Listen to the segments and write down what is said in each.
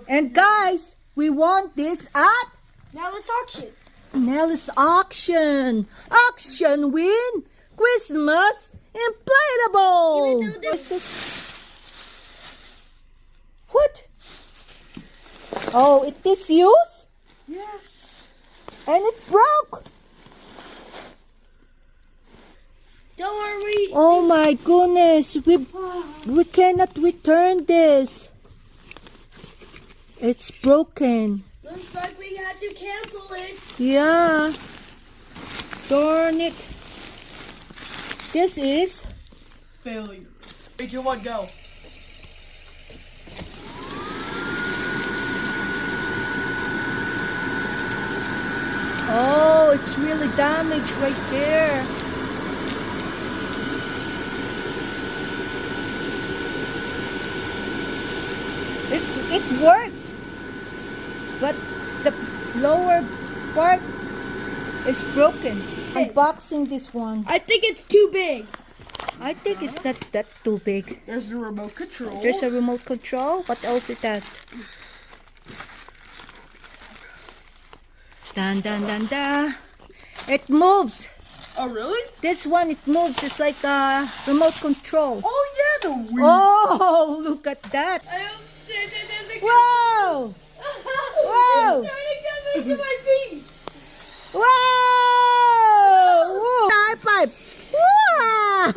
And guys, we won this at Nelly's auction. Nelly's auction. Auction win Christmas inflatable. Even though This is what? Oh, it is used? Yes. And it broke. Don't worry. Oh my goodness, we cannot return this. It's broken. Looks like we had to cancel it. Yeah. Darn it. This is failure. 3, 2, 1, go. oh, it's really damaged right there. It works, but the lower part is broken. Unboxing this one. I think it's too big. I think it's not that too big. There's the remote control. There's a remote control. What else it has? Dun dun dun dun. It moves. Oh, really? This one, it moves. It's like a remote control. Oh, yeah, the Wii. Oh, look at that. I hope there's a Whoa! Whoa! It's trying to get me to my feet. Whoa! Whoa! High five! Wow!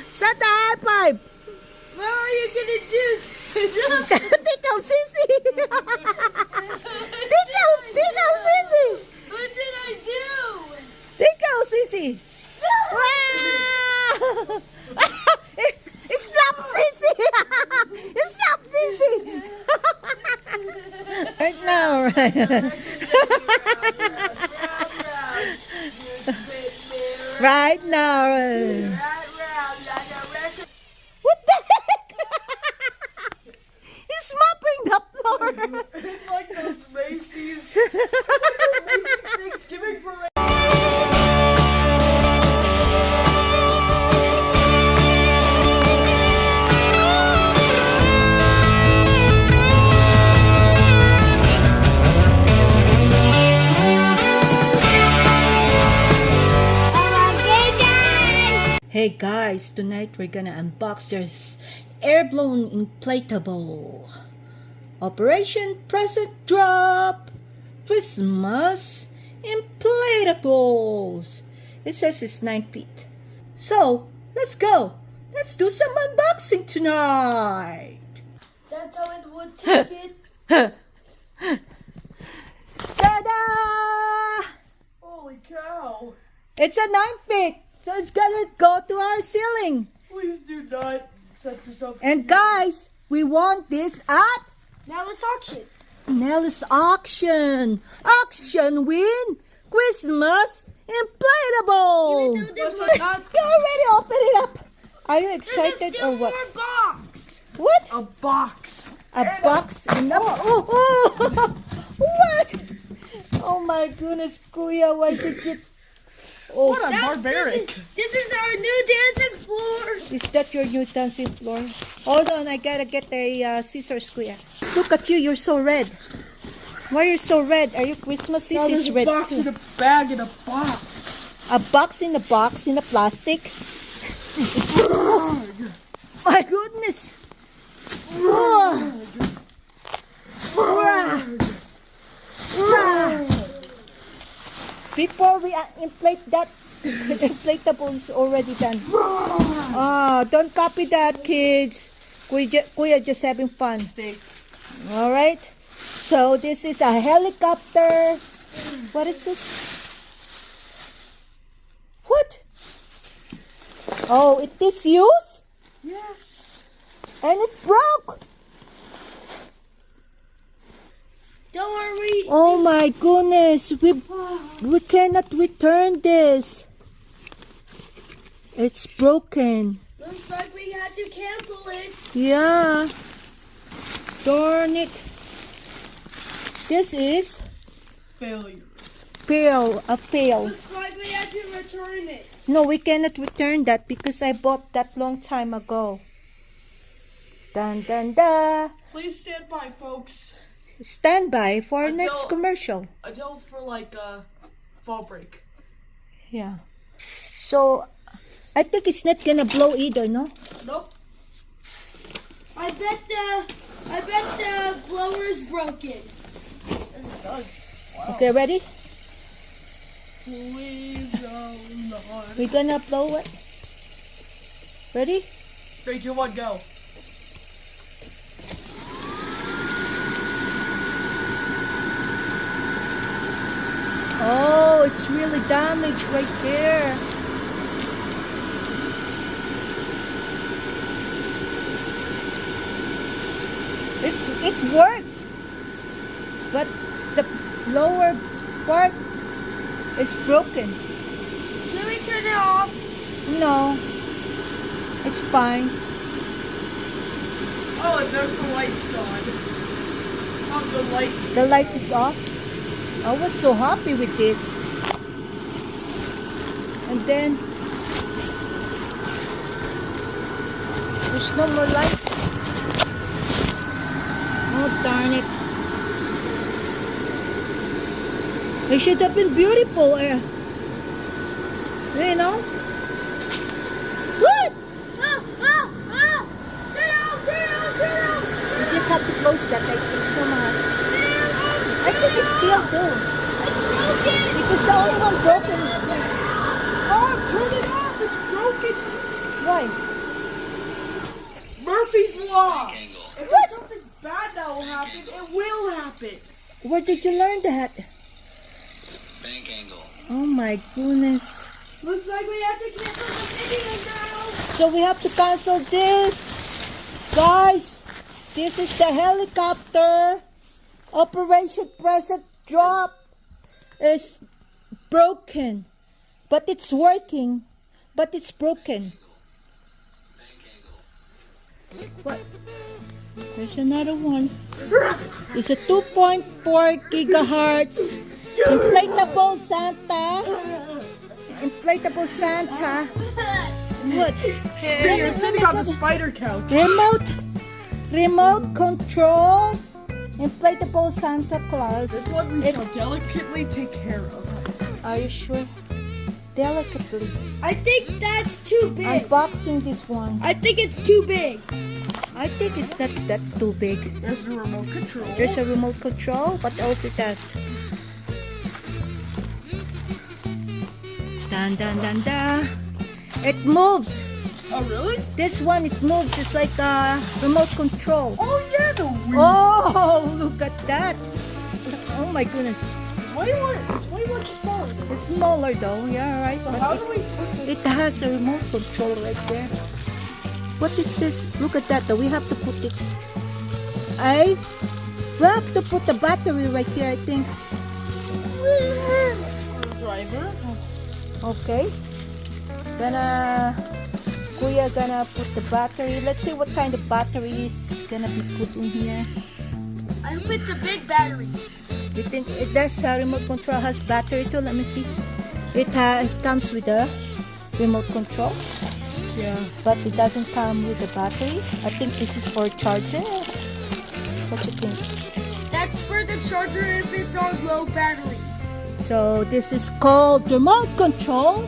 Set the high five! What are you gonna do? Tickle Sissy! Tickle Sissy! What did I do? Tickle Sissy! Wow! It slapped Sissy! It slapped Sissy! Right now, right? Right now. What the heck? He's mopping the floor. It's like those Macy's. Macy's Thanksgiving parade. Hey guys, tonight we're gonna unbox this air-blown inflatable. Operation Present Drop Christmas Inflatables. It says it's 9 feet. So, let's go. Let's do some unboxing tonight. That's how it would take it. Ta-da! Holy cow. It's a 9 feet. So it's gonna go to our ceiling. Please do not set this up. And guys, we won this at Nelly's auction. Nelly's auction. Auction win Christmas inflatable. Even though this was not. You already opened it up. Are you excited There's still or what? more box. What? A box. A box in the oh. What? Oh my goodness, Kuya, why did you? Oh, What a barbaric. This is our new dancing floor. is that your new dancing floor? Hold on, I gotta get a scissors, Kuya. Look at you, you're so red. Why are you so red? Are you Christmas? Now This there's is a red box too. in a bag in a box. A box in a box in a plastic. My goodness. Before we inflate that, inflatable is already done. Don't copy that, kids. Kuya just having fun. All right. So this is a helicopter. What is this? What? Oh, it is used? Yes. And it broke. Don't worry. Oh my goodness. We cannot return this. It's broken. Looks like we had to cancel it. Yeah. Darn it. This is Failure. a fail. Looks like we had to return it. No, we cannot return that because I bought that long time ago. Dun dun da. Please stand by, folks. Stand by for Until- next commercial. Until for like fall break. Yeah. So, I think it's not gonna blow either, no? Nope. I bet the blower is broken. And it does. Wow. Okay, ready? Please, oh Lord. We're gonna blow it. Ready? 3, 2, 1, go. Oh, it's really damaged right there. It works, but the lower part is broken. Should we turn it off? No, it's fine. Oh, and there's the lights gone. Oh, the light. The light is off. I was so happy with it. And then there's no more lights. Oh darn it. It should have been beautiful. You know? What? Turn it off! You just have to close that, I think. Come on. I think it's still good. Because the only one broken is this. Oh, turn it off. It's broken. Why? Murphy's Law. If What? something bad that will happen, it will happen. Where did you learn that? Bank angle. Oh my goodness. Looks like we have to cancel the video now. So we have to cancel this. Guys, this is the helicopter. Operation Present Drop is broken. But it's working. But it's broken. What? There's another one. It's a 2.4 gigahertz inflatable Santa. Inflatable Santa. What? Hey, you're sitting on the spider couch. Remote control inflatable Santa Claus. This one we shall delicately take care of. Are you sure? Delicately. I think that's too big. Unboxing this one. I think it's too big. I think it's not that too big. There's the remote control. There's a remote control. What else it has? Dun dun dun dun. It moves. Oh, really? This one, it moves. It's like a remote control. Oh, yeah, the wheel. Oh, look at that. Oh my goodness. It's way much smaller. Though. It's smaller though. Yeah, right. So But how it- do we put this? It has a remote control right there. What is this? Look at that though. We have to put this. We have to put the battery right here, I think. Driver. Okay. Kuya gonna put the battery. Let's see what kind of battery is gonna be put in here. I hope it's a big battery. You think it does? Remote control has battery too. Let me see. It comes with a remote control. Yeah. But it doesn't come with a battery. I think this is for charging. What you think? That's for the charger if it's on low battery. So this is called remote control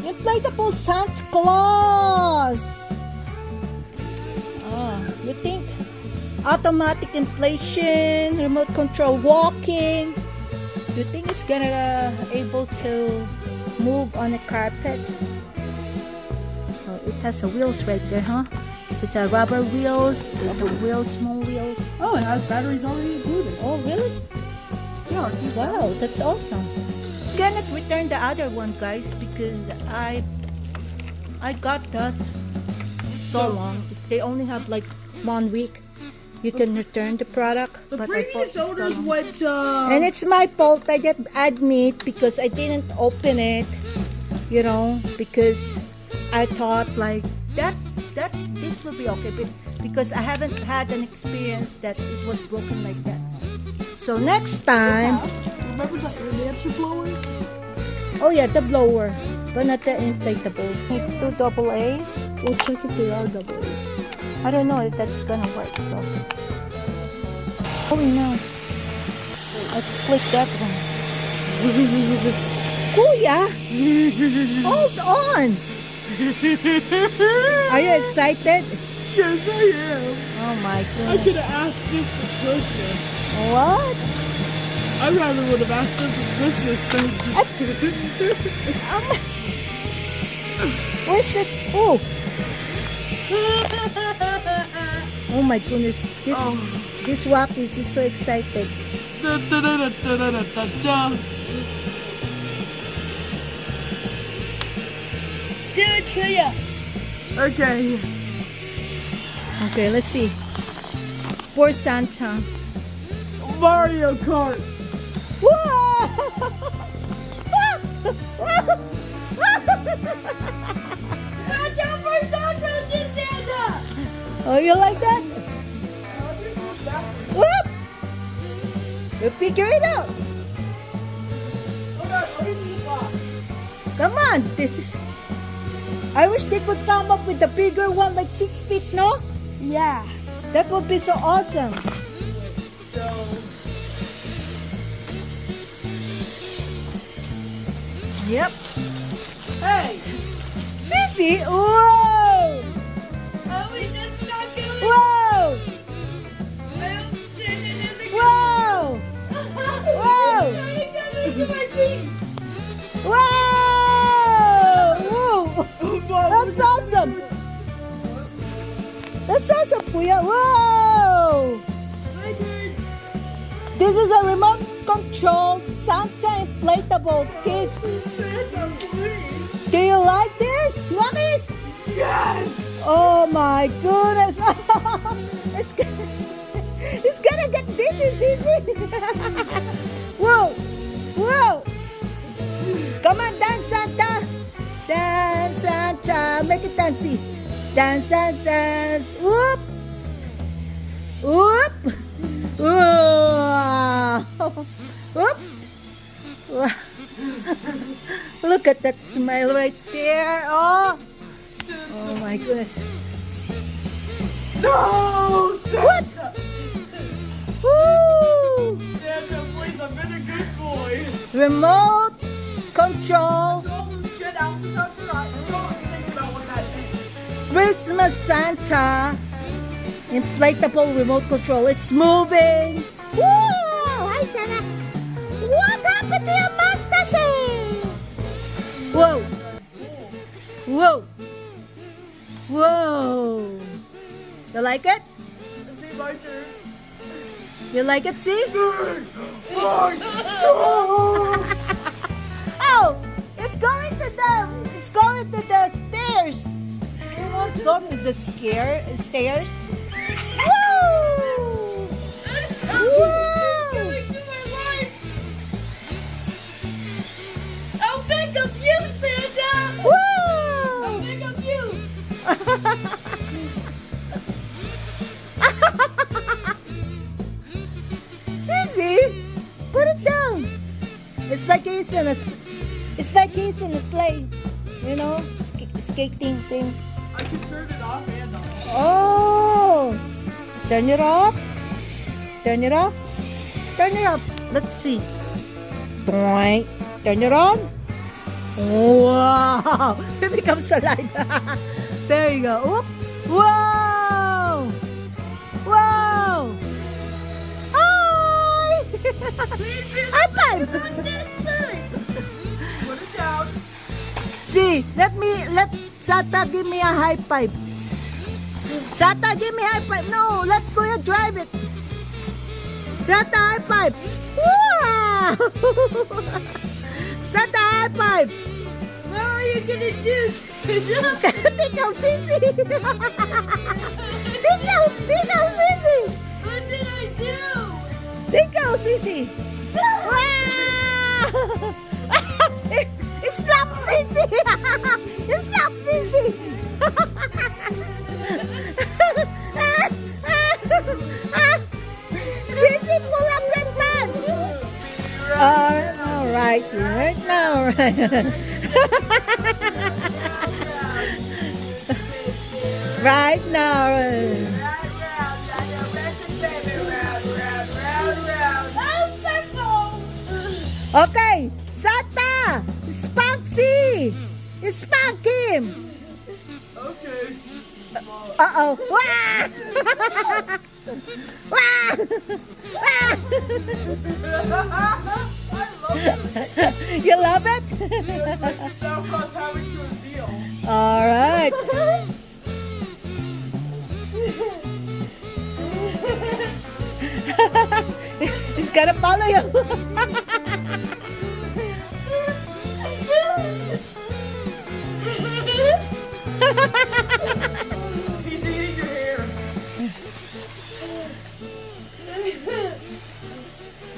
inflatable Santa Claus. You think automatic inflation, remote control walking. You think it's gonna able to move on a carpet? So it has a wheels right there, huh? It's a rubber wheels. There's a wheels, small wheels. Oh, it has batteries already included. Oh really? Yeah. Wow, that's awesome. Cannot return the other one, guys, because I got that so long. They only have like 1 week. You can return the product, The but I bought previous it so owners long. went. And it's my fault. I didn't admit because I didn't open it. You know, because I thought like that this will be okay, but because I haven't had an experience that it was broken like that. So next time. Remember the air dancer blower? Oh yeah, the blower, but not the inflatable. Two double A's. We'll check if they are double A's. I don't know if that's gonna work. So. Oh no. Let's click that one. Kuya, hold on. Are you excited? Yes, I am. Oh my I goodness. could have asked this for Christmas. What? I rather would have asked this for Christmas than Where's it? Oh. Oh my goodness. This wacky is so excited. Do it, Kuya. Okay. Okay, let's see. For Santa. Mario Kart. Whoa! Oh, you like that? Whoop! You figure it out. Come on, this is. I wish they could come up with a bigger one, like 6 feet, no? Yeah. That would be so awesome. Yep. Hey! Sissy! Whoa! Oh, wait, that's not good. Whoa! Whoa! Whoa! Whoa! Whoa! That's awesome! That's awesome, Kuya! Whoa! My turn. This is a remote control Santa inflatable, kids. Santa, please! Do you like this? Wackies? Yes! Oh my goodness! It's gonna get dizzy, Sissy! Whoa! Whoa! Come on, dance, Santa! Dance, Santa! Make it dancey! Dance, dance, dance! Whoop! Whoop! Whoop! Look at that smile right there! Oh! Oh my goodness! No! What? Woo! Santa, please, I've been a good boy. Remote control Don't get out the sucker. Don't think about what that is. Christmas Santa inflatable remote control. It's moving. Woo! Hi, Santa. What happened to your mustache? Whoa! Whoa! Whoa! You like it? See, my turn. You like it? See? Oh! Oh! It's going to the stairs. It's going to the stairs. Woo! Woo! I'll pick up you, Santa. Woo! I'll pick up you. Susie, put it down. It's like he's in a sleigh, you know, skating thing. I can turn it off and on. Oh, turn it off. Turn it off. Turn it off. Let's see. Boing. Turn it on. Wow! It becomes alive. There you go. Whoop. Whoa! Whoa! Hi! High five! Put it down. See, let Santa give me a high five. Santa, give me a high five. No, let Kuya drive it. Santa, high five. Wow! Santa, high five. What are you gonna do? Tickle, Sissy. Tickle, Sissy. What did I do? Tickle, Sissy. Wow! Slap, Sissy. Slap, Sissy. Sissy, pull up your pants. All right now, all right. Right now. Round, round, like a record baby. Round, round, round, round. Oh, purple. Okay, Santa! Spank C! Spank him! Okay. Uh-oh. Wah! Wah! Wah! I love it. You love it? It's like without us having to reveal. All right. He's gonna follow you. He's eating your hair.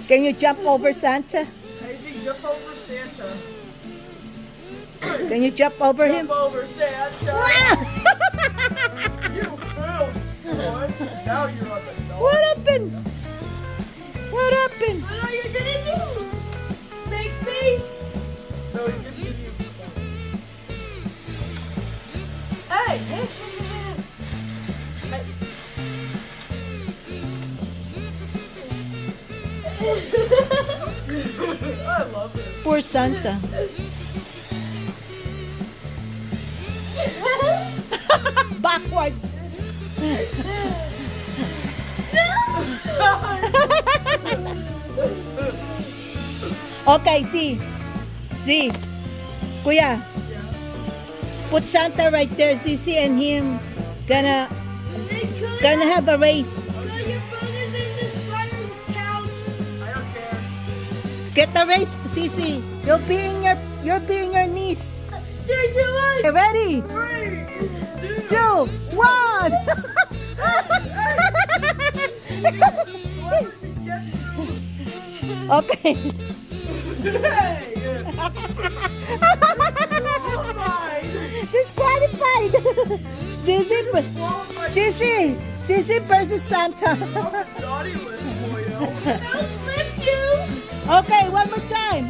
Can you jump over Santa? Casey, jump over Santa. Can you jump over him? Jump over Santa. You fool. Boy. Now you're on the dog. What happened? What happened? What are you gonna do? Make me? No, he's gonna give you. Hey! Hey! I love it. Poor Santa. Backwards. Okay, see. See. Kuya. Put Santa right there. Sisi and him gonna have a race. So your phone is in the spider couch. I don't care. Get the race, Sisi. You'll be in your knees. 3, 2, 1. Okay, ready? 3, 2, 2, 1. Okay. Hey! Disqualified. Sisi versus Santa. Naughty list for you. I'll flip you. Okay, one more time.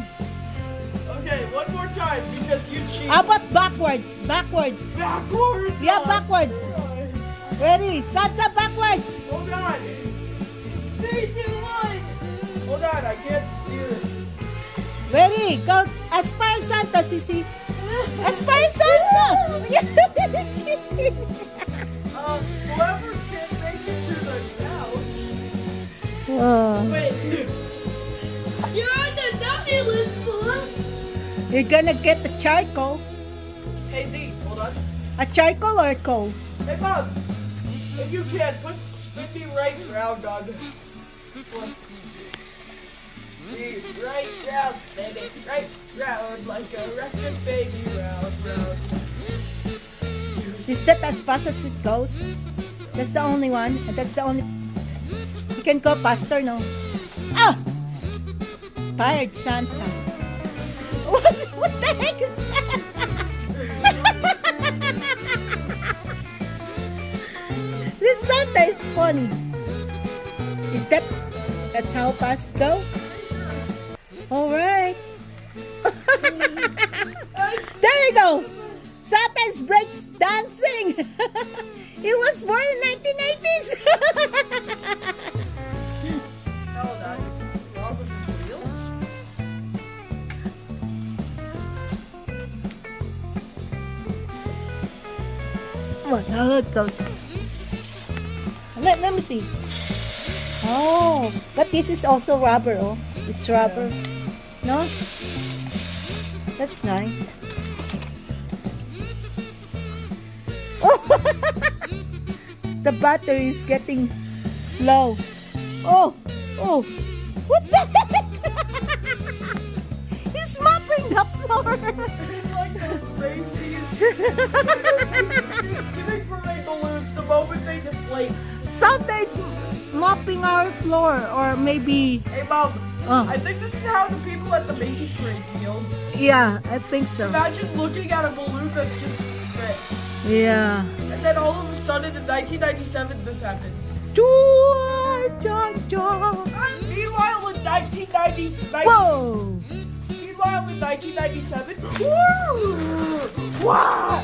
Okay, one more time because you cheated. How about backwards? Backwards. Backwards. Yeah, backwards. Ready? Santa backwards. Hold on. 3, 2, 1. Hold on, I can't steer it. Ready? Go as far as Santa, Sisi. As far as Santa. Whoever can make it to the couch. Oh, Wait. You're on the naughty list, Paul. you're gonna get the charcoal. Hey, Z, hold on. A charcoal or a coal? Hey, Mom. If you can, spin me right round on this. Right round, baby. Right round like a record, baby. Round, round. Is that as fast as it goes? That's the only one. That's the only. You can go faster, no? Ah! Tired Santa. What the heck is that? This Santa is funny. That's how fast go? Alright. There you go. Santa's breaks dancing. It was born in 1980s. Hell, that is wrong with his wheels. What? How it goes? Let me see. Oh, but this is also rubber. Oh, it's rubber. No? That's nice. Oh, the battery is getting low. Oh, what's that? He's mopping the floor. It's like those Macy's. Giving parade balloons the moment they deflate. Santa is mopping our floor, or maybe. Hey, Mom. Oh, I think this is how the people at the Macy's parade feel. yeah, I think so. Imagine looking at a balloon that's just red. Yeah. And then all of a sudden in 1997 this happens. Meanwhile in 1990, Whoa! meanwhile in 1997, wow!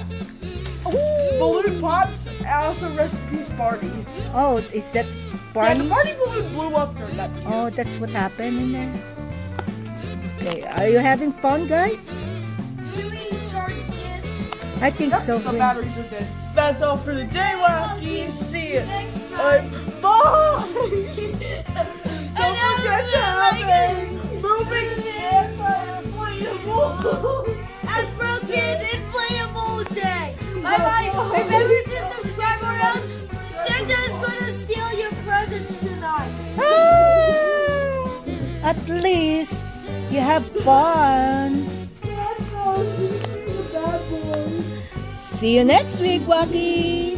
Balloon pops also recipes party. Oh, is that Yeah, the Barney? party balloon blew up during that too. Oh, that's what happened in there. Okay, are you having fun, guys? Do we charge this? I think so. The Gwen. batteries are dead. That's all for the day, Wacky. See you. Next Bye. time. Don't forget to have a moving inflatable. And broken inflatable day. Bye bye. Remember to subscribe or else Santa is gonna steal your presents tonight. At least you have fun. See you next week, Wacky.